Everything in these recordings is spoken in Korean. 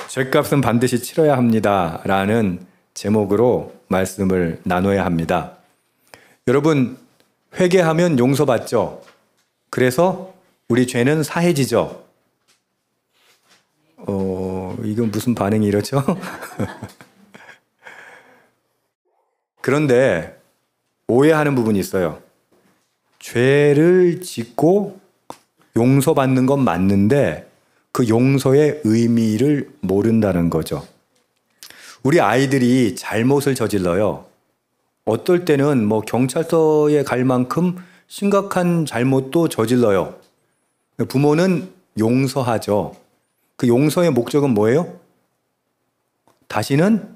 죗값은 반드시 치러야 합니다 라는 제목으로 말씀을 나눠야 합니다. 여러분, 회개하면 용서받죠? 그래서 우리 죄는 사해지죠? 이건 무슨 반응이 이렇죠? 그런데 오해하는 부분이 있어요. 죄를 짓고 용서받는 건 맞는데 그 용서의 의미를 모른다는 거죠. 우리 아이들이 잘못을 저질러요. 어떨 때는 뭐 경찰서에 갈 만큼 심각한 잘못도 저질러요. 부모는 용서하죠. 그 용서의 목적은 뭐예요? 다시는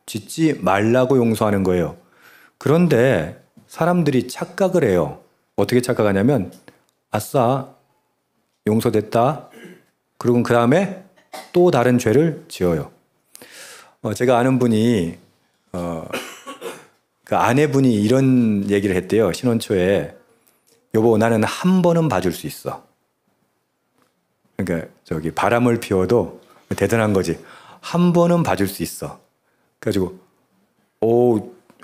짓지 말라고 용서하는 거예요. 그런데 사람들이 착각을 해요. 어떻게 착각하냐면 아싸, 용서됐다. 그리고 그 다음에 또 다른 죄를 지어요. 제가 아는 분이 그 아내분이 이런 얘기를 했대요. 신혼 초에 여보, 나는 한 번은 봐줄 수 있어. 그러니까 바람을 피워도 대단한 거지. 한 번은 봐줄 수 있어. 그래가지고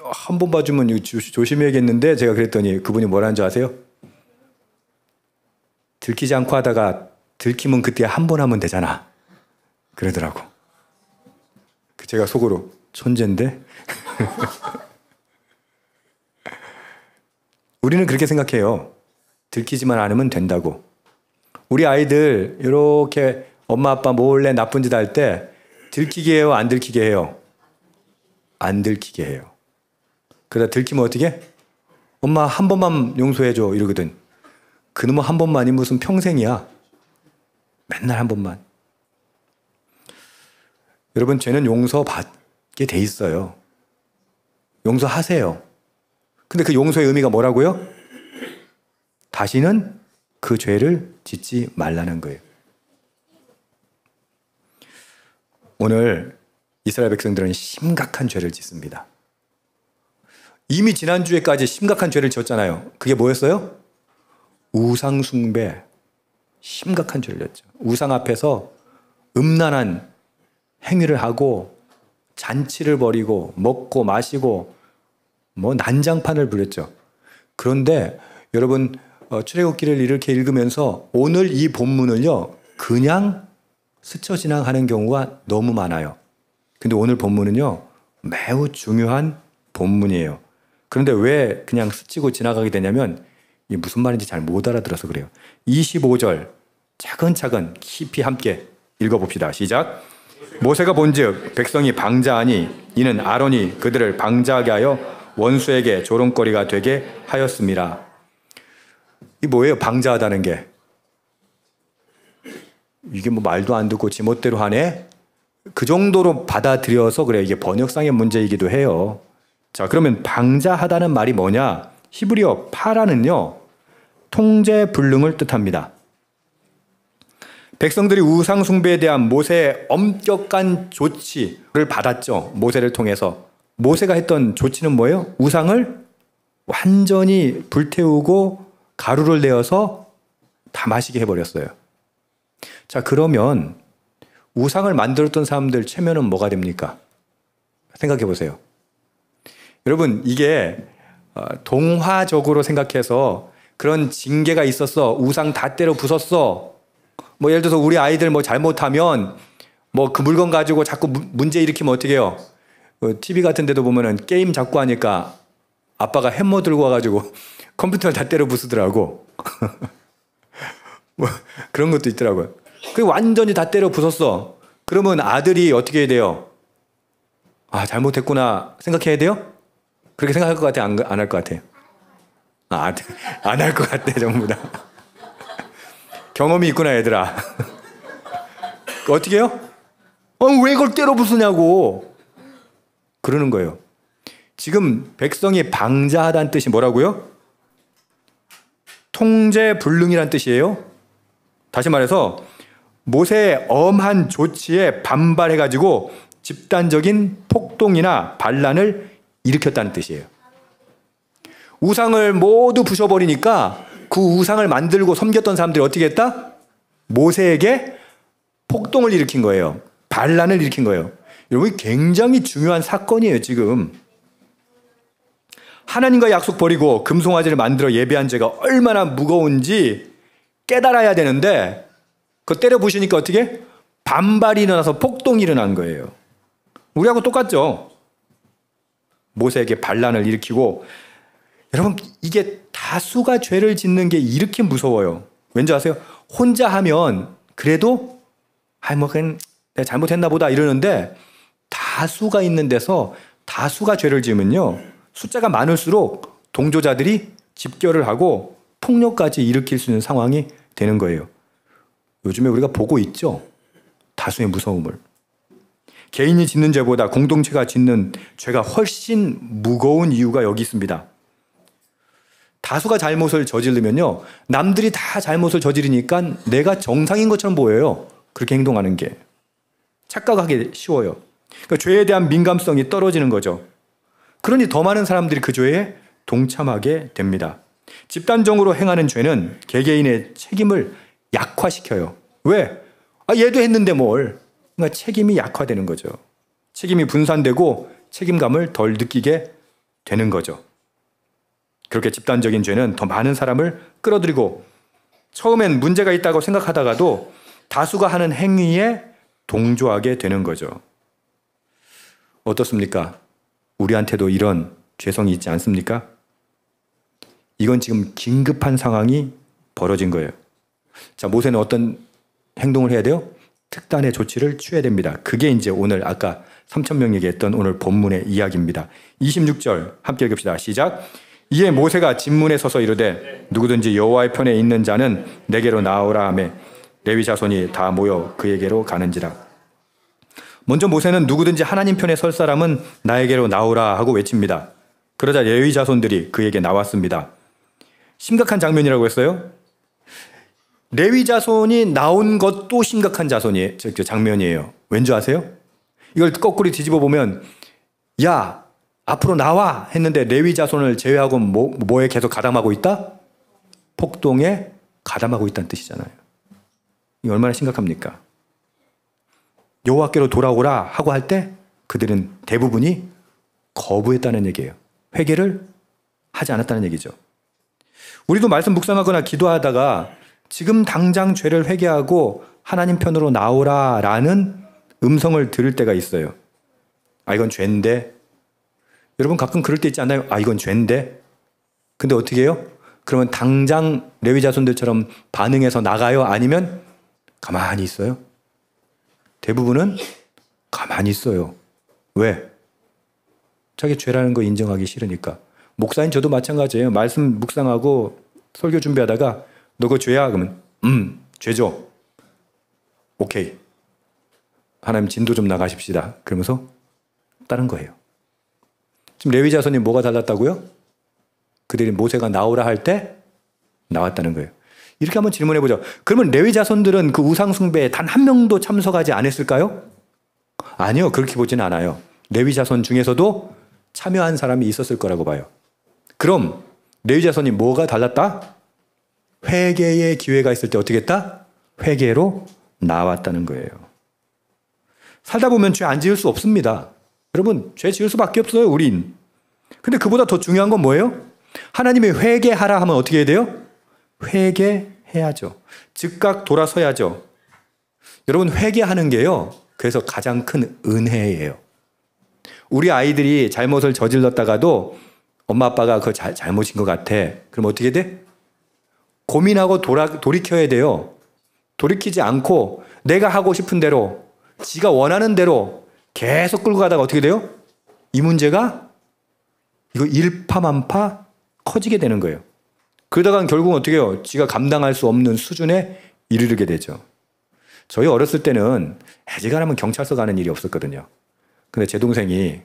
한 번 봐주면 이거 조심해야겠는데 제가 그랬더니 그분이 뭐라는 줄 아세요? 들키지 않고 하다가 들키면 그때 한 번 하면 되잖아. 그러더라고. 제가 속으로 천재인데? 우리는 그렇게 생각해요. 들키지만 않으면 된다고. 우리 아이들 이렇게 엄마 아빠 몰래 나쁜 짓 할 때 들키게 해요? 안 들키게 해요? 안 들키게 해요. 그러다 들키면 어떻게? 엄마 한 번만 용서해줘 이러거든. 그놈은 한 번만이 무슨 평생이야. 맨날 한 번만. 여러분, 죄는 용서받게 돼 있어요. 용서하세요. 근데 그 용서의 의미가 뭐라고요? 다시는 그 죄를 짓지 말라는 거예요. 오늘 이스라엘 백성들은 심각한 죄를 짓습니다. 이미 지난주에까지 심각한 죄를 지었잖아요. 그게 뭐였어요? 우상 숭배. 심각한 죄를 졌죠. 우상 앞에서 음란한 행위를 하고 잔치를 벌이고 먹고 마시고 뭐 난장판을 부렸죠. 그런데 여러분, 출애굽기를 이렇게 읽으면서 오늘 이 본문을요 그냥 스쳐 지나가는 경우가 너무 많아요. 근데 오늘 본문은요 매우 중요한 본문이에요. 그런데 왜 그냥 스치고 지나가게 되냐면 이게 무슨 말인지 잘 못 알아들어서 그래요. 25절 차근차근 깊이 함께 읽어봅시다. 시작. 모세가 본즉 백성이 방자하니 이는 아론이 그들을 방자하게 하여 원수에게 조롱거리가 되게 하였습니다. 이게 뭐예요? 방자하다는 게. 이게 뭐 말도 안 듣고 지멋대로 하네? 그 정도로 받아들여서 그래. 이게 번역상의 문제이기도 해요. 자, 그러면 방자하다는 말이 뭐냐? 히브리어 파라는요 통제불능을 뜻합니다. 백성들이 우상 숭배에 대한 모세의 엄격한 조치를 받았죠. 모세를 통해서. 모세가 했던 조치는 뭐예요? 우상을 완전히 불태우고 가루를 내어서 다 마시게 해버렸어요. 자, 그러면 우상을 만들었던 사람들 체면은 뭐가 됩니까? 생각해 보세요. 여러분, 이게 동화적으로 생각해서 그런 징계가 있었어. 우상 다 때려 부쉈어. 뭐 예를 들어서 우리 아이들 뭐 잘못하면 뭐 그 물건 가지고 자꾸 문제 일으키면 어떻게 해요? TV 같은 데도 보면은 게임 자꾸 하니까 아빠가 햄머 들고 와가지고 컴퓨터를 다 때려 부수더라고. 뭐 그런 것도 있더라고요. 그 완전히 다 때려 부쉈어. 그러면 아들이 어떻게 해야 돼요? 아, 잘못했구나 생각해야 돼요? 그렇게 생각할 것 같아? 안 할 것 같아요? 안 할 것 같아, 전부 다. 경험이 있구나, 얘들아. 어떻게 해요? 왜 이걸 때려 부수냐고. 그러는 거예요. 지금 백성이 방자하다는 뜻이 뭐라고요? 통제불능이란 뜻이에요. 다시 말해서 모세의 엄한 조치에 반발해가지고 집단적인 폭동이나 반란을 일으켰다는 뜻이에요. 우상을 모두 부셔버리니까 그 우상을 만들고 섬겼던 사람들이 어떻게 했다? 모세에게 폭동을 일으킨 거예요. 반란을 일으킨 거예요. 여러분, 굉장히 중요한 사건이에요. 지금 하나님과 약속 버리고 금송아지를 만들어 예배한 죄가 얼마나 무거운지 깨달아야 되는데, 그거 때려 부시니까 어떻게? 반발이 일어나서 폭동이 일어난 거예요. 우리하고 똑같죠. 모세에게 반란을 일으키고. 여러분, 이게 다수가 죄를 짓는 게 이렇게 무서워요. 왠지 아세요? 혼자 하면 그래도 그냥 내가 잘못했나 보다 이러는데, 다수가 있는 데서 다수가 죄를 지으면요, 숫자가 많을수록 동조자들이 집결을 하고 폭력까지 일으킬 수 있는 상황이 되는 거예요. 요즘에 우리가 보고 있죠, 다수의 무서움을. 개인이 짓는 죄보다 공동체가 짓는 죄가 훨씬 무거운 이유가 여기 있습니다. 다수가 잘못을 저지르면요, 남들이 다 잘못을 저지르니까 내가 정상인 것처럼 보여요. 그렇게 행동하는 게 착각하기 쉬워요. 그러니까 죄에 대한 민감성이 떨어지는 거죠. 그러니 더 많은 사람들이 그 죄에 동참하게 됩니다. 집단적으로 행하는 죄는 개개인의 책임을 약화시켜요. 왜? 얘도 했는데 뭘. 그러니까 책임이 약화되는 거죠. 책임이 분산되고 책임감을 덜 느끼게 되는 거죠. 그렇게 집단적인 죄는 더 많은 사람을 끌어들이고, 처음엔 문제가 있다고 생각하다가도 다수가 하는 행위에 동조하게 되는 거죠. 어떻습니까? 우리한테도 이런 죄성이 있지 않습니까? 이건 지금 긴급한 상황이 벌어진 거예요. 자, 모세는 어떤 행동을 해야 돼요? 특단의 조치를 취해야 됩니다. 그게 이제 오늘 아까 3,000명 얘기했던 오늘 본문의 이야기입니다. 26절 함께 읽읍시다. 시작. 이에 모세가 진문에 서서 이르되 누구든지 여호와의 편에 있는 자는 내게로 나오라 하매 레위 자손이 다 모여 그에게로 가는지라. 먼저 모세는 누구든지 하나님 편에 설 사람은 나에게로 나오라 하고 외칩니다. 그러자 레위 자손들이 그에게 나왔습니다. 심각한 장면이라고 했어요. 레위 자손이 나온 것도 심각한 장면이에요. 왠지 아세요? 이걸 거꾸로 뒤집어 보면, 야, 앞으로 나와 했는데 레위 자손을 제외하고 뭐에 계속 가담하고 있다? 폭동에 가담하고 있다는 뜻이잖아요. 이게 얼마나 심각합니까? 여호와께로 돌아오라 하고 할 때 그들은 대부분이 거부했다는 얘기예요. 회개를 하지 않았다는 얘기죠. 우리도 말씀 묵상하거나 기도하다가 지금 당장 죄를 회개하고 하나님 편으로 나오라라는 음성을 들을 때가 있어요. 이건 죄인데. 여러분 가끔 그럴 때 있지 않나요? 이건 죄인데. 근데 어떻게 해요? 그러면 당장 레위 자손들처럼 반응해서 나가요? 아니면 가만히 있어요? 대부분은 가만히 있어요. 왜? 자기 죄라는 거 인정하기 싫으니까. 목사인 저도 마찬가지예요. 말씀 묵상하고 설교 준비하다가 너 그거 죄야? 그러면 죄죠. 오케이. 하나님 진도 좀 나가십시다. 그러면서 다른 거예요. 지금 레위 자손이 뭐가 달랐다고요? 그들이 모세가 나오라 할 때 나왔다는 거예요. 이렇게 한번 질문해 보죠. 그러면 레위 자손들은 그 우상 숭배에 단 한 명도 참석하지 않았을까요? 아니요. 그렇게 보지는 않아요. 레위 자손 중에서도 참여한 사람이 있었을 거라고 봐요. 그럼 레위 자손이 뭐가 달랐다? 회개의 기회가 있을 때 어떻게 했다? 회개로 나왔다는 거예요. 살다 보면 죄 안 지을 수 없습니다. 여러분, 죄 지을 수밖에 없어요, 우린. 근데 그보다 더 중요한 건 뭐예요? 하나님이 회개하라 하면 어떻게 해야 돼요? 회개해야죠. 즉각 돌아서야죠. 여러분, 회개하는 게요, 그래서 가장 큰 은혜예요. 우리 아이들이 잘못을 저질렀다가도 엄마 아빠가 그거 잘못인 것 같아. 그럼 어떻게 돼? 고민하고 돌이켜야 돼요. 돌이키지 않고 내가 하고 싶은 대로, 지가 원하는 대로 계속 끌고 가다가 어떻게 돼요? 이 문제가 이거 일파만파 커지게 되는 거예요. 그러다가 결국은 어떻게 해요? 지가 감당할 수 없는 수준에 이르게 되죠. 저희 어렸을 때는 애지간하면 경찰서 가는 일이 없었거든요. 근데 제 동생이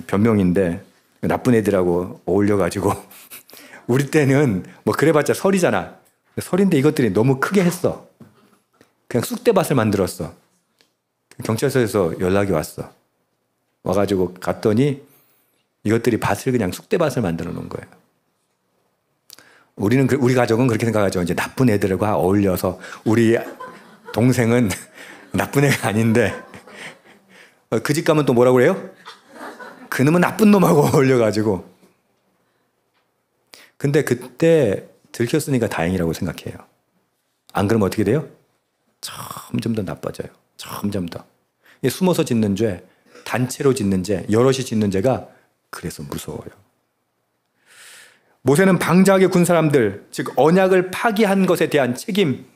변명인데 나쁜 애들하고 어울려가지고 우리 때는 뭐 그래봤자 설이잖아. 설인데 이것들이 너무 크게 했어. 그냥 쑥대밭을 만들었어. 경찰서에서 연락이 왔어. 와가지고 갔더니 이것들이 밭을 그냥 쑥대밭을 만들어 놓은 거예요. 우리 가족은 그렇게 생각하죠. 이제 나쁜 애들과 어울려서 우리 동생은 나쁜 애가 아닌데 그 집 가면 또 뭐라고 그래요? 그놈은 나쁜 놈하고 어울려가지고. 근데 그때 들켰으니까 다행이라고 생각해요. 안 그러면 어떻게 돼요? 점점 더 나빠져요. 점점 더. 숨어서 짓는 죄, 단체로 짓는 죄, 여럿이 짓는 죄가 그래서 무서워요. 모세는 방자하게 군 사람들, 즉 언약을 파기한 것에 대한 책임,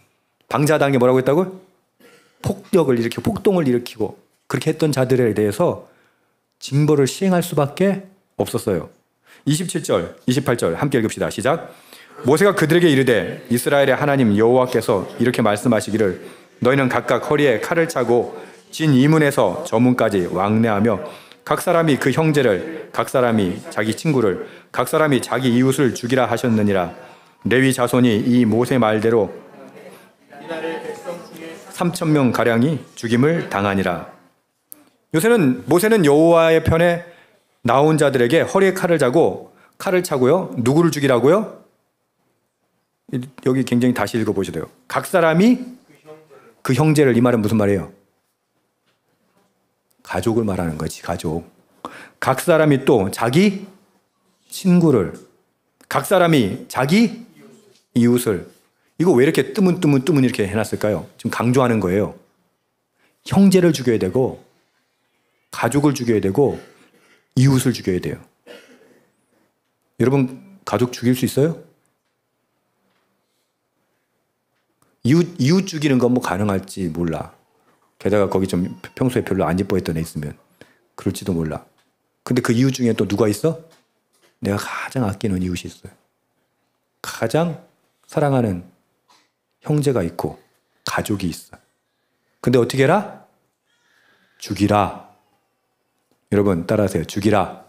방자하다는 게 뭐라고 했다고요? 폭력을 일으키고 폭동을 일으키고 그렇게 했던 자들에 대해서 징벌을 시행할 수밖에 없었어요. 27절, 28절 함께 읽읍시다. 시작. 모세가 그들에게 이르되 이스라엘의 하나님 여호와께서 이렇게 말씀하시기를 너희는 각각 허리에 칼을 차고 진 이문에서 저 문까지 왕래하며 각 사람이 그 형제를, 각 사람이 자기 친구를, 각 사람이 자기 이웃을 죽이라 하셨느니라. 레위 자손이 이 모세 말대로 3,000명 가량이 죽임을 당하니라. 모세는 여호와의 편에 나온 자들에게 허리에 칼을 차고요. 누구를 죽이라고요? 여기 굉장히 다시 읽어보시래요. 각 사람이 그 형제를, 이 말은 무슨 말이에요? 가족을 말하는 거지, 가족. 각 사람이 또 자기 친구를, 각 사람이 자기 이웃을. 이거 왜 이렇게 뜨문 이렇게 해놨을까요? 지금 강조하는 거예요. 형제를 죽여야 되고, 가족을 죽여야 되고, 이웃을 죽여야 돼요. 여러분, 가족 죽일 수 있어요? 이웃 죽이는 건 뭐 가능할지 몰라. 게다가 거기 좀 평소에 별로 안 예뻐했던 애 있으면 그럴지도 몰라. 근데 그 이웃 중에 또 누가 있어? 내가 가장 아끼는 이웃이 있어요. 가장 사랑하는 형제가 있고 가족이 있어. 근데 어떻게 해라? 죽이라. 여러분 따라하세요. 죽이라.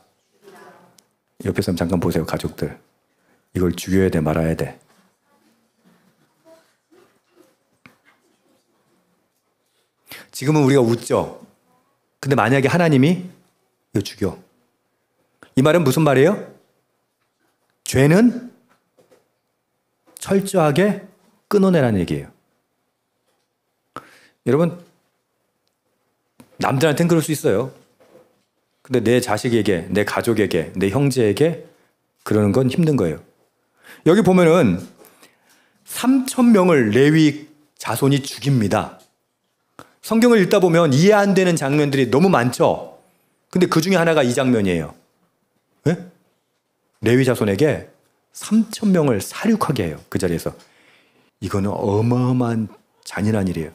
옆에 사람 잠깐 보세요. 가족들. 이걸 죽여야 돼, 말아야 돼. 지금은 우리가 웃죠. 근데 만약에 하나님이 이거 죽여. 이 말은 무슨 말이에요? 죄는 철저하게 끊어내라는 얘기예요. 여러분, 남들한테는 그럴 수 있어요. 근데 내 자식에게, 내 가족에게, 내 형제에게 그러는 건 힘든 거예요. 여기 보면은 3,000명을 레위 자손이 죽입니다. 성경을 읽다 보면 이해 안 되는 장면들이 너무 많죠. 근데 그 중에 하나가 이 장면이에요. 네? 레위 자손에게 3,000명을 사륙하게 해요. 그 자리에서. 이거는 어마어마한 잔인한 일이에요.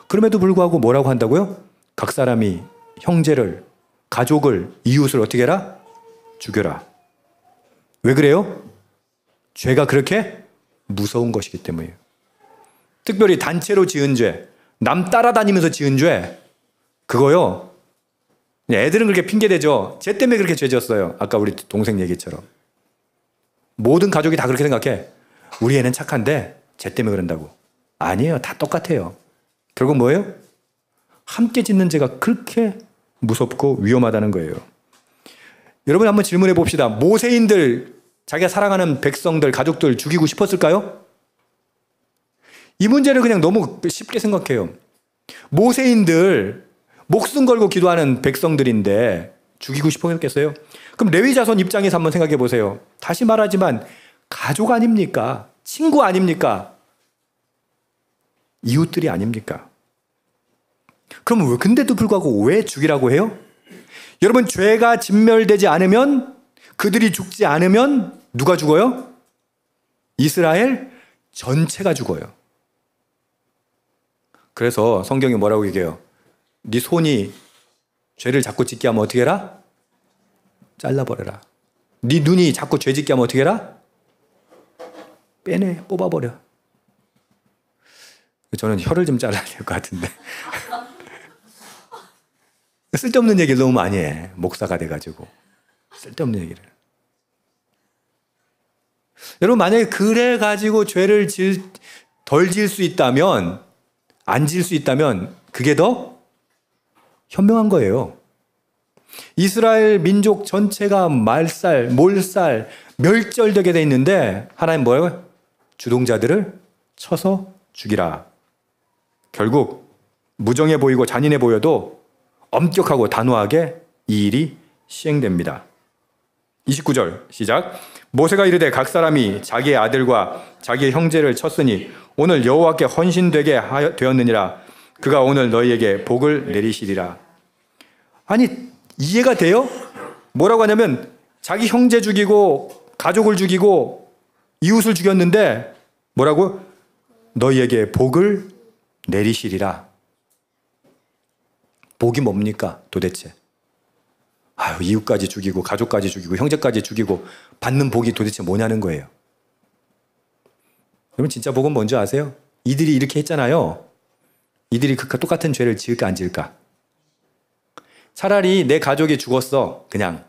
그럼에도 불구하고 뭐라고 한다고요? 각 사람이 형제를, 가족을, 이웃을 어떻게 해라? 죽여라. 왜 그래요? 죄가 그렇게 무서운 것이기 때문이에요. 특별히 단체로 지은 죄, 남 따라다니면서 지은 죄, 그거요. 애들은 그렇게 핑계대죠. 쟤 때문에 그렇게 죄 지었어요. 아까 우리 동생 얘기처럼. 모든 가족이 다 그렇게 생각해. 우리 애는 착한데 쟤 때문에 그런다고. 아니에요. 다 똑같아요. 결국 뭐예요? 함께 짓는 죄가 그렇게 무섭고 위험하다는 거예요. 여러분 한번 질문해 봅시다. 모세인들, 자기가 사랑하는 백성들, 가족들 죽이고 싶었을까요? 이 문제를 그냥 너무 쉽게 생각해요. 모세인들, 목숨 걸고 기도하는 백성들인데 죽이고 싶었겠어요? 그럼 레위 자손 입장에서 한번 생각해 보세요. 다시 말하지만 가족 아닙니까? 친구 아닙니까? 이웃들이 아닙니까? 그럼 근데도 불구하고 왜 죽이라고 해요? 여러분, 죄가 진멸되지 않으면, 그들이 죽지 않으면 누가 죽어요? 이스라엘 전체가 죽어요. 그래서 성경이 뭐라고 얘기해요? 네 손이 죄를 자꾸 짓게 하면 어떻게 해라? 잘라버려라. 네 눈이 자꾸 죄 짓게 하면 어떻게 해라? 빼내, 뽑아버려. 저는 혀를 좀 잘라야 될 것 같은데. 쓸데없는 얘기를 너무 많이 해. 목사가 돼가지고. 쓸데없는 얘기를. 여러분, 만약에 그래가지고 죄를 덜 지을 수 있다면, 안 지을 수 있다면, 그게 더 현명한 거예요. 이스라엘 민족 전체가 몰살, 멸절되게 돼 있는데, 하나님 뭐라고요? 주동자들을 쳐서 죽이라. 결국, 무정해 보이고 잔인해 보여도 엄격하고 단호하게 이 일이 시행됩니다. 29절 시작. 모세가 이르되 각 사람이 자기의 아들과 자기의 형제를 쳤으니 오늘 여호와께 헌신되게 되었느니라. 그가 오늘 너희에게 복을 내리시리라. 아니, 이해가 돼요? 뭐라고 하냐면 자기 형제 죽이고 가족을 죽이고 이웃을 죽였는데 뭐라고? 너희에게 복을 내리시리라. 복이 뭡니까 도대체? 아유, 이웃까지 죽이고 가족까지 죽이고 형제까지 죽이고 받는 복이 도대체 뭐냐는 거예요. 여러분, 진짜 복은 뭔지 아세요? 이들이 이렇게 했잖아요. 이들이 그 똑같은 죄를 지을까 안 지을까? 차라리 내 가족이 죽었어 그냥,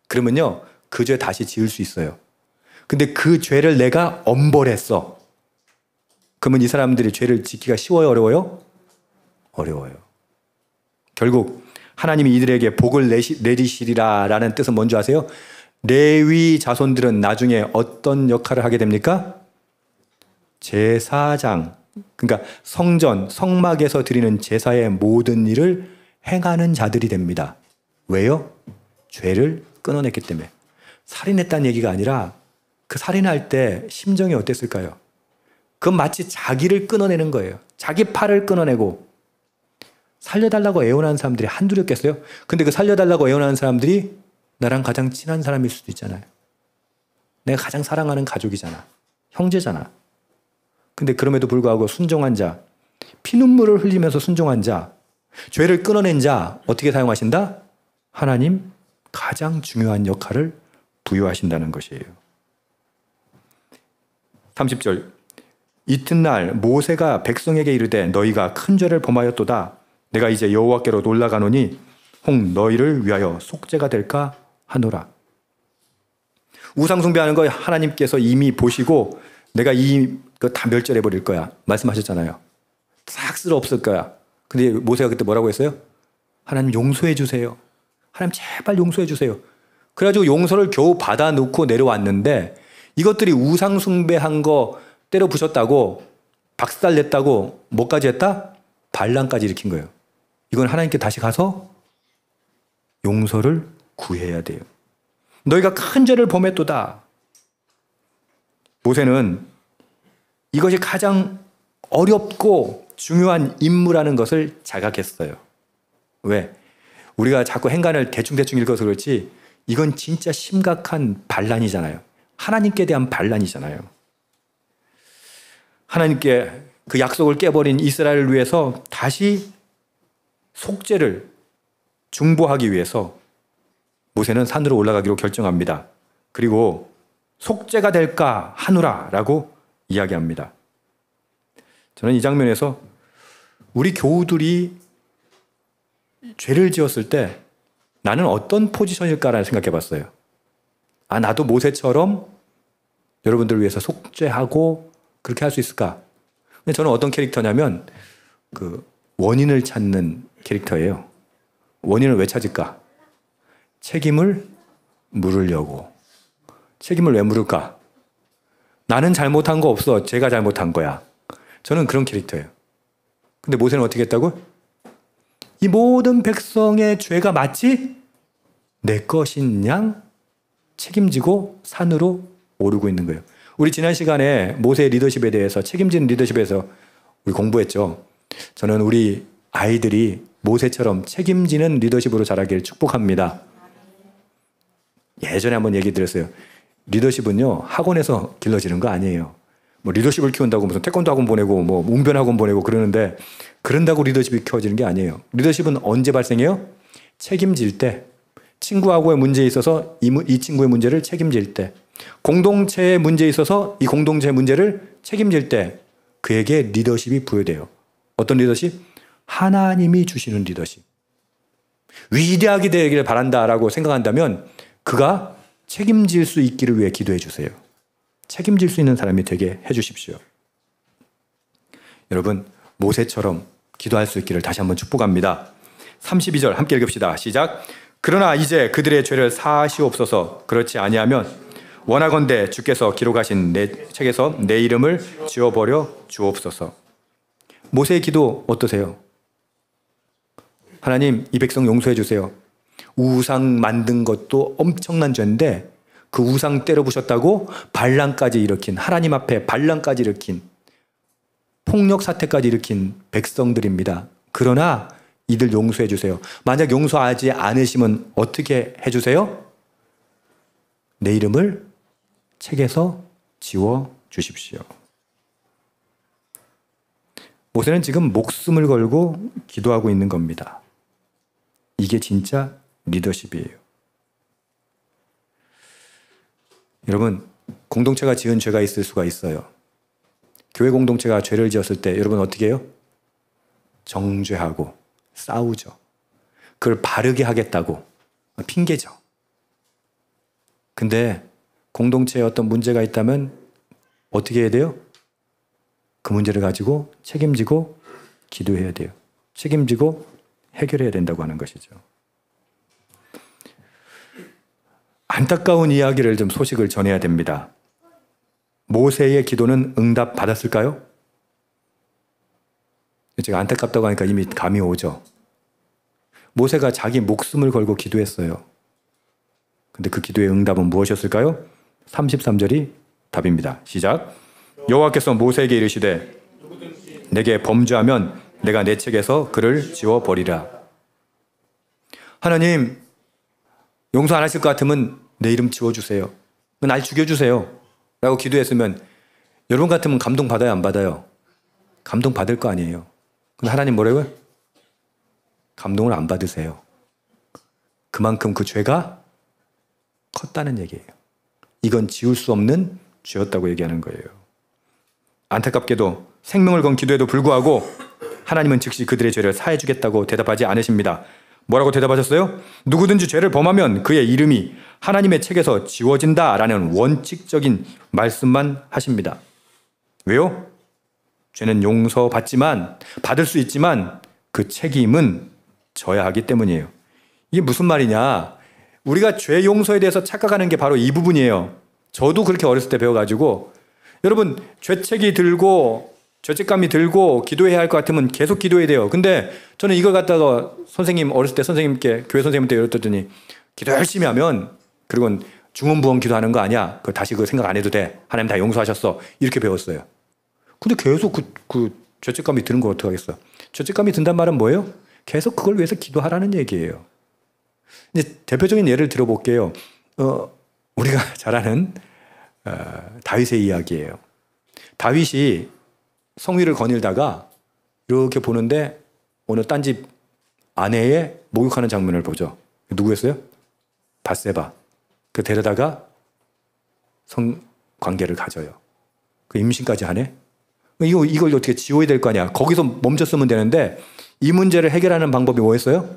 그러면요 그 죄 다시 지을 수 있어요. 근데 그 죄를 내가 엄벌했어. 그러면 이 사람들이 죄를 짓기가 쉬워요, 어려워요? 어려워요. 결국 하나님이 이들에게 복을 내리시리라 라는 뜻은 뭔지 아세요? 레위 자손들은 나중에 어떤 역할을 하게 됩니까? 제사장, 그러니까 성전, 성막에서 드리는 제사의 모든 일을 행하는 자들이 됩니다. 왜요? 죄를 끊어냈기 때문에. 살인했다는 얘기가 아니라 그 살인할 때 심정이 어땠을까요? 그건 마치 자기를 끊어내는 거예요. 자기 팔을 끊어내고. 살려달라고 애원하는 사람들이 한둘이었겠어요? 근데 그 살려달라고 애원하는 사람들이 나랑 가장 친한 사람일 수도 있잖아요. 내가 가장 사랑하는 가족이잖아. 형제잖아. 근데 그럼에도 불구하고 순종한 자, 피눈물을 흘리면서 순종한 자, 죄를 끊어낸 자 어떻게 사용하신다? 하나님 가장 중요한 역할을 부여하신다는 것이에요. 30절. 이튿날 모세가 백성에게 이르되 너희가 큰 죄를 범하였도다. 내가 이제 여호와께로 올라가노니 혹 너희를 위하여 속죄가 될까 하노라. 우상 숭배하는 거 하나님께서 이미 보시고 내가 이거 다 멸절해 버릴 거야 말씀하셨잖아요. 싹 쓸어 없을 거야. 근데 모세가 그때 뭐라고 했어요? 하나님 용서해 주세요. 하나님 제발 용서해 주세요. 그래가지고 용서를 겨우 받아놓고 내려왔는데 이것들이 우상 숭배한 거 때려 부셨다고 박살냈다고 뭐까지 했다? 반란까지 일으킨 거예요. 이건 하나님께 다시 가서 용서를 구해야 돼요. 너희가 큰 죄를 범했도다. 모세는 이것이 가장 어렵고 중요한 임무라는 것을 자각했어요. 왜? 우리가 자꾸 행간을 대충대충 읽어서 그렇지 이건 진짜 심각한 반란이잖아요. 하나님께 대한 반란이잖아요. 하나님께 그 약속을 깨버린 이스라엘을 위해서 다시 속죄를 중보하기 위해서 모세는 산으로 올라가기로 결정합니다. 그리고 속죄가 될까 하노라 라고 이야기합니다. 저는 이 장면에서 우리 교우들이 죄를 지었을 때 나는 어떤 포지션일까라는 생각해 봤어요. 아, 나도 모세처럼 여러분들을 위해서 속죄하고 그렇게 할 수 있을까? 근데 저는 어떤 캐릭터냐면 그 원인을 찾는 캐릭터예요. 원인을 왜 찾을까? 책임을 물으려고. 책임을 왜 물을까? 나는 잘못한 거 없어. 제가 잘못한 거야. 저는 그런 캐릭터예요. 근데 모세는 어떻게 했다고? 이 모든 백성의 죄가 마치 내 것인 양 책임지고 산으로 오르고 있는 거예요. 우리 지난 시간에 모세의 리더십에 대해서 책임지는 리더십에서 우리 공부했죠. 저는 우리 아이들이 모세처럼 책임지는 리더십으로 자라기를 축복합니다. 예전에 한번 얘기 드렸어요. 리더십은요 학원에서 길러지는 거 아니에요. 뭐 리더십을 키운다고 무슨 태권도 학원 보내고 뭐 웅변 학원 보내고 그러는데 그런다고 리더십이 키워지는 게 아니에요. 리더십은 언제 발생해요? 책임질 때, 친구하고의 문제에 있어서 이 친구의 문제를 책임질 때, 공동체의 문제에 있어서 이 공동체의 문제를 책임질 때 그에게 리더십이 부여돼요. 어떤 리더십? 하나님이 주시는 리더십. 위대하게 되기를 바란다라고 생각한다면 그가 책임질 수 있기를 위해 기도해 주세요. 책임질 수 있는 사람이 되게 해 주십시오. 여러분, 모세처럼 기도할 수 있기를 다시 한번 축복합니다. 32절 함께 읽읍시다. 시작. 그러나 이제 그들의 죄를 사하시옵소서. 그렇지 아니하면 원하건대 주께서 기록하신 내 책에서 내 이름을 지워버려 주옵소서. 모세의 기도 어떠세요? 하나님 이 백성 용서해 주세요. 우상 만든 것도 엄청난 죄인데 그 우상 때려 부셨다고 반란까지 일으킨, 하나님 앞에 반란까지 일으킨, 폭력 사태까지 일으킨 백성들입니다. 그러나 이들 용서해 주세요. 만약 용서하지 않으시면 어떻게 해 주세요? 내 이름을 책에서 지워 주십시오. 모세는 지금 목숨을 걸고 기도하고 있는 겁니다. 이게 진짜 리더십이에요. 여러분, 공동체가 지은 죄가 있을 수가 있어요. 교회 공동체가 죄를 지었을 때 여러분 어떻게 해요? 정죄하고 싸우죠. 그걸 바르게 하겠다고 핑계죠. 근데 공동체에 어떤 문제가 있다면 어떻게 해야 돼요? 그 문제를 가지고 책임지고 기도해야 돼요. 책임지고 해결해야 된다고 하는 것이죠. 안타까운 이야기를 좀 소식을 전해야 됩니다. 모세의 기도는 응답받았을까요? 제가 안타깝다고 하니까 이미 감이 오죠. 모세가 자기 목숨을 걸고 기도했어요. 근데 그 기도의 응답은 무엇이었을까요? 33절이 답입니다. 시작. 여호와께서 모세에게 이르시되 내게 범죄하면 내가 내 책에서 그를 지워버리라. 하나님, 용서 안 하실 것 같으면 내 이름 지워주세요. 날 죽여주세요. 라고 기도했으면 여러분 같으면 감동받아요, 안 받아요? 감동받을 거 아니에요. 근데 하나님 뭐라고요? 감동을 안 받으세요. 그만큼 그 죄가 컸다는 얘기예요. 이건 지울 수 없는 죄였다고 얘기하는 거예요. 안타깝게도 생명을 건 기도에도 불구하고 하나님은 즉시 그들의 죄를 사해 주겠다고 대답하지 않으십니다. 뭐라고 대답하셨어요? 누구든지 죄를 범하면 그의 이름이 하나님의 책에서 지워진다라는 원칙적인 말씀만 하십니다. 왜요? 죄는 용서받지만 받을 수 있지만 그 책임은 져야 하기 때문이에요. 이게 무슨 말이냐? 우리가 죄 용서에 대해서 착각하는 게 바로 이 부분이에요. 저도 그렇게 어렸을 때 배워가지고 여러분 죄책이 들고 죄책감이 들고 기도해야 할 것 같으면 계속 기도해야 돼요. 근데 저는 이걸 갖다가 선생님 어렸을 때 선생님께 교회 선생님한테 열었더니 기도 열심히 하면 그리고 중언부언 기도하는 거 아니야. 그 다시 그 생각 안 해도 돼. 하나님 다 용서하셨어. 이렇게 배웠어요. 근데 계속 그 죄책감이 드는 거 어떡하겠어. 죄책감이 든단 말은 뭐예요? 계속 그걸 위해서 기도하라는 얘기예요. 이제 대표적인 예를 들어볼게요. 우리가 잘 아는 다윗의 이야기예요. 다윗이 성위를 거닐다가 이렇게 보는데 어느 딴 집 아내의 목욕하는 장면을 보죠. 누구였어요? 밧세바. 그 데려다가 성관계를 가져요. 그 임신까지 하네? 이걸 어떻게 지워야 될 거 아니야. 거기서 멈췄으면 되는데 이 문제를 해결하는 방법이 뭐였어요?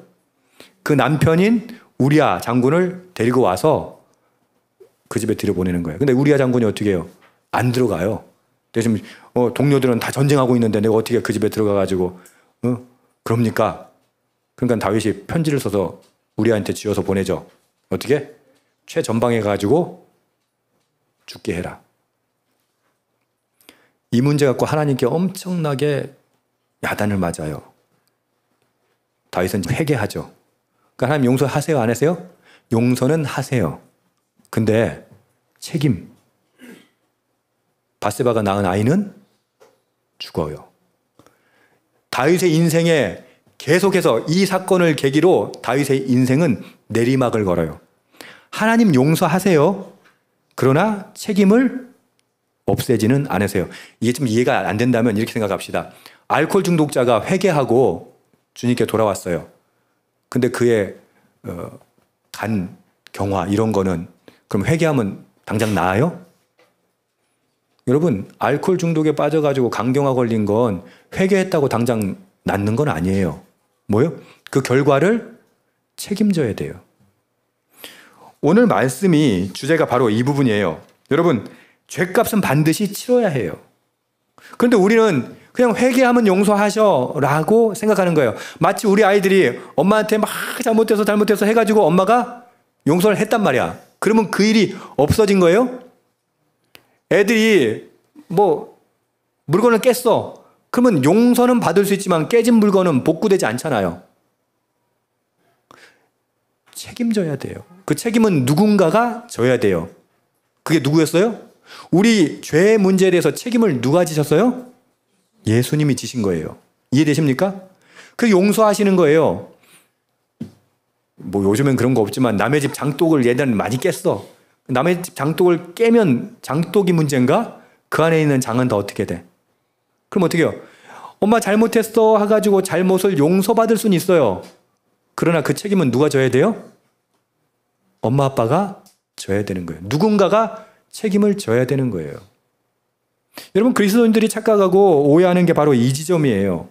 그 남편인 우리야 장군을 데리고 와서 그 집에 들여보내는 거예요. 근데 우리야 장군이 어떻게 해요? 안 들어가요. 지금 동료들은 다 전쟁하고 있는데 내가 어떻게 그 집에 들어가가지고 그럽니까? 그러니까 다윗이 편지를 써서 우리한테 지어서 보내죠. 어떻게? 최전방에 가지고 죽게 해라. 이 문제 갖고 하나님께 엄청나게 야단을 맞아요. 다윗은 회개하죠. 그러니까 하나님 용서하세요, 안 하세요? 용서는 하세요. 근데 책임. 밧세바가 낳은 아이는 죽어요. 다윗의 인생에 계속해서 이 사건을 계기로 다윗의 인생은 내리막을 걸어요. 하나님 용서하세요. 그러나 책임을 없애지는 않으세요. 이게 좀 이해가 안 된다면 이렇게 생각합시다. 알코올 중독자가 회개하고 주님께 돌아왔어요. 근데 그의 간, 경화 이런 거는 그럼 회개하면 당장 나아요? 여러분, 알코올 중독에 빠져가지고 간경화 걸린 건 회개했다고 당장 낫는 건 아니에요. 뭐요? 그 결과를 책임져야 돼요. 오늘 말씀이 주제가 바로 이 부분이에요. 여러분, 죄값은 반드시 치러야 해요. 그런데 우리는 그냥 회개하면 용서하셔 라고 생각하는 거예요. 마치 우리 아이들이 엄마한테 막 잘못해서 해가지고 엄마가 용서를 했단 말이야. 그러면 그 일이 없어진 거예요? 애들이 물건을 깼어. 그러면 용서는 받을 수 있지만 깨진 물건은 복구되지 않잖아요. 책임져야 돼요. 그 책임은 누군가가 져야 돼요. 그게 누구였어요? 우리 죄 문제에 대해서 책임을 누가 지셨어요? 예수님이 지신 거예요. 이해되십니까? 그 용서하시는 거예요. 뭐 요즘엔 그런 거 없지만 남의 집 장독을 예전에 많이 깼어. 남의 집 장독을 깨면 장독이 문제인가? 그 안에 있는 장은 다 어떻게 돼? 그럼 어떻게 해요? 엄마 잘못했어 해가지고 잘못을 용서받을 수는 있어요. 그러나 그 책임은 누가 져야 돼요? 엄마 아빠가 져야 되는 거예요. 누군가가 책임을 져야 되는 거예요. 여러분, 그리스도인들이 착각하고 오해하는 게 바로 이 지점이에요.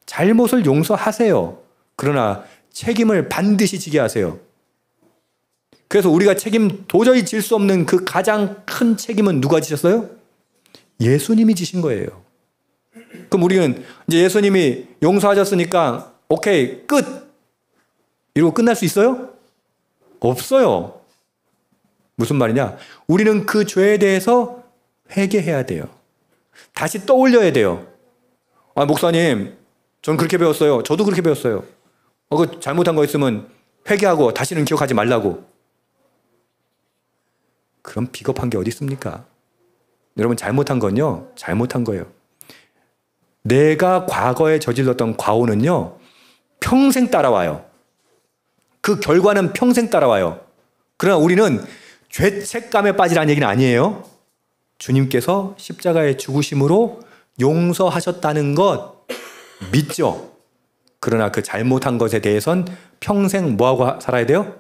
잘못을 용서하세요. 그러나 책임을 반드시 지게 하세요. 그래서 우리가 책임 도저히 질 수 없는 그 가장 큰 책임은 누가 지셨어요? 예수님이 지신 거예요. 그럼 우리는 이제 예수님이 용서하셨으니까 오케이, 끝! 이러고 끝날 수 있어요? 없어요. 무슨 말이냐? 우리는 그 죄에 대해서 회개해야 돼요. 다시 떠올려야 돼요. 아, 목사님, 전 그렇게 배웠어요. 저도 그렇게 배웠어요. 그 잘못한 거 있으면 회개하고 다시는 기억하지 말라고. 그럼 비겁한 게 어디 있습니까? 여러분, 잘못한 건요, 잘못한 거예요. 내가 과거에 저질렀던 과오는요, 평생 따라와요. 그 결과는 평생 따라와요. 그러나 우리는 죄책감에 빠지라는 얘기는 아니에요. 주님께서 십자가의 죽으심으로 용서하셨다는 것 믿죠. 그러나 그 잘못한 것에 대해선 평생 뭐하고 살아야 돼요?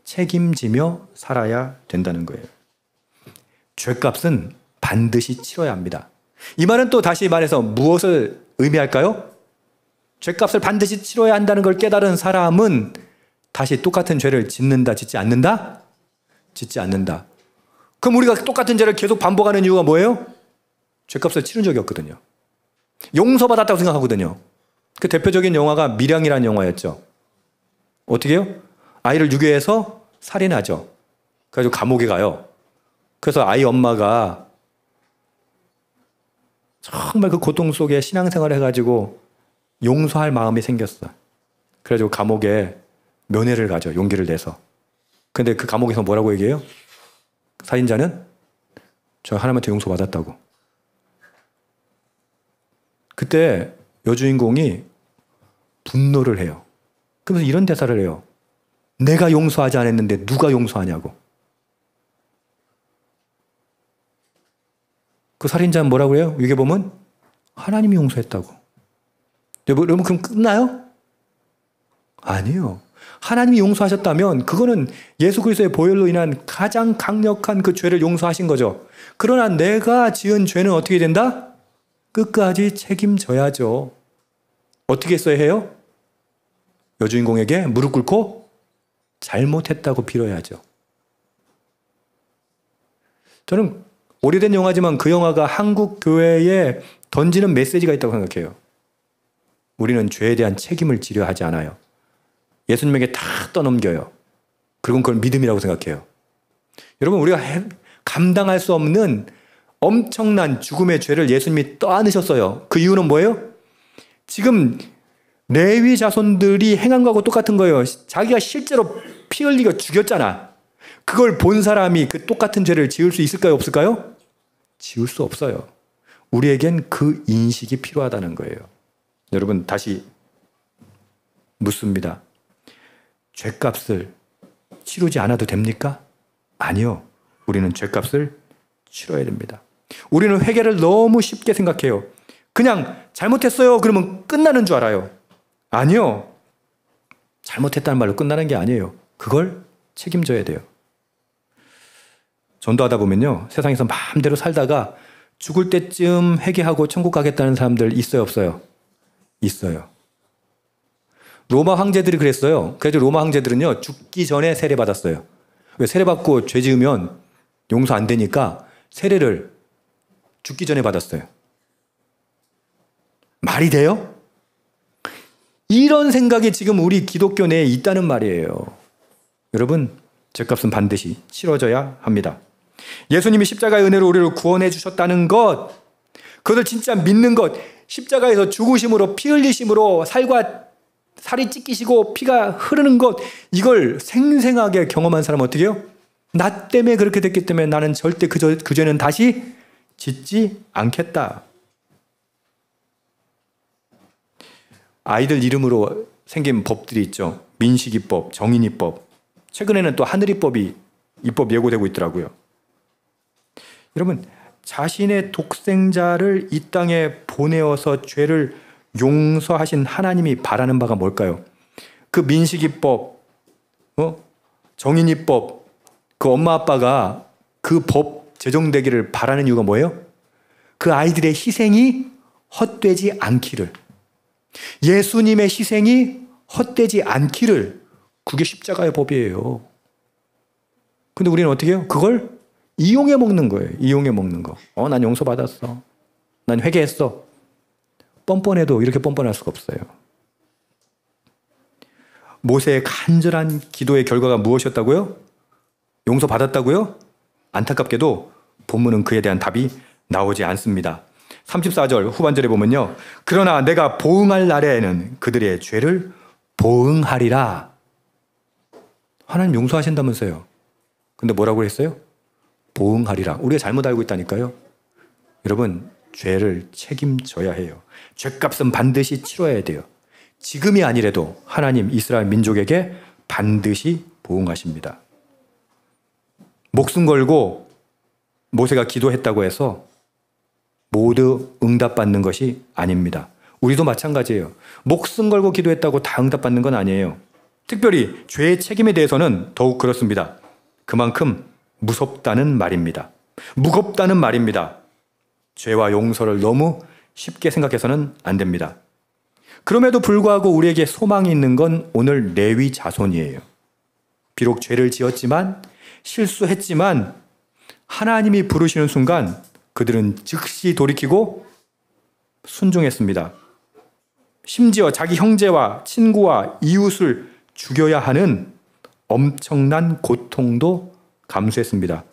책임지며 살아야 된다는 거예요. 죄값은 반드시 치러야 합니다. 이 말은 또 다시 말해서 무엇을 의미할까요? 죄값을 반드시 치러야 한다는 걸 깨달은 사람은 다시 똑같은 죄를 짓는다, 짓지 않는다? 짓지 않는다. 그럼 우리가 똑같은 죄를 계속 반복하는 이유가 뭐예요? 죄값을 치른 적이 없거든요. 용서받았다고 생각하거든요. 그 대표적인 영화가 밀양이라는 영화였죠. 어떻게 해요? 아이를 유괴해서 살인하죠. 그래가지고 감옥에 가요. 그래서 아이 엄마가 정말 그 고통 속에 신앙생활을 해가지고 용서할 마음이 생겼어. 그래가지고 감옥에 면회를 가죠. 용기를 내서. 근데 그 감옥에서 뭐라고 얘기해요? 살인자는 저 하나님한테 용서받았다고. 그때 여주인공이 분노를 해요. 그래서 이런 대사를 해요. 내가 용서하지 않았는데 누가 용서하냐고. 그 살인자는 뭐라고 해요? 위에 보면 하나님이 용서했다고. 여러분, 그럼 끝나요? 아니에요. 하나님이 용서하셨다면 그거는 예수 그리스도의 보혈로 인한 가장 강력한 그 죄를 용서하신 거죠. 그러나 내가 지은 죄는 어떻게 된다? 끝까지 책임져야죠. 어떻게 써야 해요? 여주인공에게 무릎 꿇고 잘못했다고 빌어야죠. 저는 오래된 영화지만 그 영화가 한국 교회에 던지는 메시지가 있다고 생각해요. 우리는 죄에 대한 책임을 지려 하지 않아요. 예수님에게 다 떠넘겨요. 그리고 그걸 믿음이라고 생각해요. 여러분, 우리가 감당할 수 없는 엄청난 죽음의 죄를 예수님이 떠안으셨어요. 그 이유는 뭐예요? 지금 레위 자손들이 행한 거하고 똑같은 거예요. 자기가 실제로 피 흘리고 죽였잖아. 그걸 본 사람이 그 똑같은 죄를 지을 수 있을까요? 없을까요? 지을 수 없어요. 우리에겐 그 인식이 필요하다는 거예요. 여러분, 다시 묻습니다. 죄값을 치르지 않아도 됩니까? 아니요. 우리는 죄값을 치러야 됩니다. 우리는 회개를 너무 쉽게 생각해요. 그냥 잘못했어요. 그러면 끝나는 줄 알아요. 아니요. 잘못했다는 말로 끝나는 게 아니에요. 그걸 책임져야 돼요. 전도하다 보면요, 세상에서 마음대로 살다가 죽을 때쯤 회개하고 천국 가겠다는 사람들 있어요, 없어요? 있어요. 로마 황제들이 그랬어요. 그래도 로마 황제들은요, 죽기 전에 세례 받았어요. 세례 받고 죄 지으면 용서 안 되니까 세례를 죽기 전에 받았어요. 말이 돼요? 이런 생각이 지금 우리 기독교 내에 있다는 말이에요. 여러분, 죄값은 반드시 치러져야 합니다. 예수님이 십자가의 은혜로 우리를 구원해 주셨다는 것, 그것을 진짜 믿는 것, 십자가에서 죽으심으로 피 흘리심으로 살이 찢기시고 피가 흐르는 것, 이걸 생생하게 경험한 사람은 어떻게 해요? 나 때문에 그렇게 됐기 때문에 나는 절대 그 죄는 다시 짓지 않겠다. 아이들 이름으로 생긴 법들이 있죠. 민식이법, 정인이법. 최근에는 또 하늘이법이 입법 예고되고 있더라고요. 여러분, 자신의 독생자를 이 땅에 보내어서 죄를 용서하신 하나님이 바라는 바가 뭘까요? 그 민식이법, 정인이법, 그 엄마 아빠가 그 법 제정되기를 바라는 이유가 뭐예요? 그 아이들의 희생이 헛되지 않기를, 예수님의 희생이 헛되지 않기를, 그게 십자가의 법이에요. 근데 우리는 어떻게 해요? 그걸 이용해 먹는 거예요. 이용해 먹는 거. 난 용서받았어. 난 회개했어. 뻔뻔해도 이렇게 뻔뻔할 수가 없어요. 모세의 간절한 기도의 결과가 무엇이었다고요? 용서받았다고요? 안타깝게도 본문은 그에 대한 답이 나오지 않습니다. 34절 후반절에 보면요. 그러나 내가 보응할 날에는 그들의 죄를 보응하리라. 하나님 용서하신다면서요. 근데 뭐라고 했어요? 보응하리라. 우리가 잘못 알고 있다니까요. 여러분, 죄를 책임져야 해요. 죄값은 반드시 치러야 돼요. 지금이 아니래도 하나님 이스라엘 민족에게 반드시 보응하십니다. 목숨 걸고 모세가 기도했다고 해서 모두 응답받는 것이 아닙니다. 우리도 마찬가지예요. 목숨 걸고 기도했다고 다 응답받는 건 아니에요. 특별히 죄의 책임에 대해서는 더욱 그렇습니다. 그만큼 무섭다는 말입니다. 무겁다는 말입니다. 죄와 용서를 너무 쉽게 생각해서는 안 됩니다. 그럼에도 불구하고 우리에게 소망이 있는 건 오늘 레위 자손이에요. 비록 죄를 지었지만, 실수했지만 하나님이 부르시는 순간 그들은 즉시 돌이키고 순종했습니다. 심지어 자기 형제와 친구와 이웃을 죽여야 하는 엄청난 고통도 감수했습니다.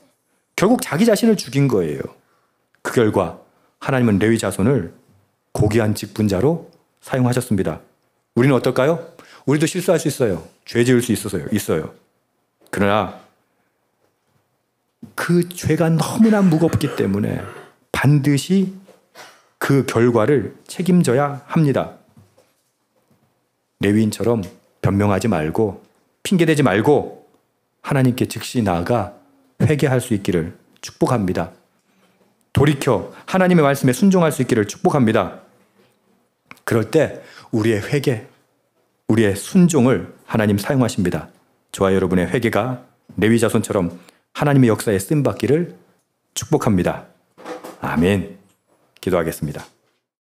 결국 자기 자신을 죽인 거예요. 그 결과 하나님은 레위 자손을 고귀한 직분자로 사용하셨습니다. 우리는 어떨까요? 우리도 실수할 수 있어요. 죄 지을 수 있어요. 그러나 그 죄가 너무나 무겁기 때문에 반드시 그 결과를 책임져야 합니다. 레위인처럼 변명하지 말고 핑계대지 말고 하나님께 즉시 나아가 회개할 수 있기를 축복합니다. 돌이켜 하나님의 말씀에 순종할 수 있기를 축복합니다. 그럴 때 우리의 회개, 우리의 순종을 하나님 사용하십니다. 저와 여러분의 회개가 레위 자손처럼 하나님의 역사에 쓰임받기를 축복합니다. 아멘. 기도하겠습니다.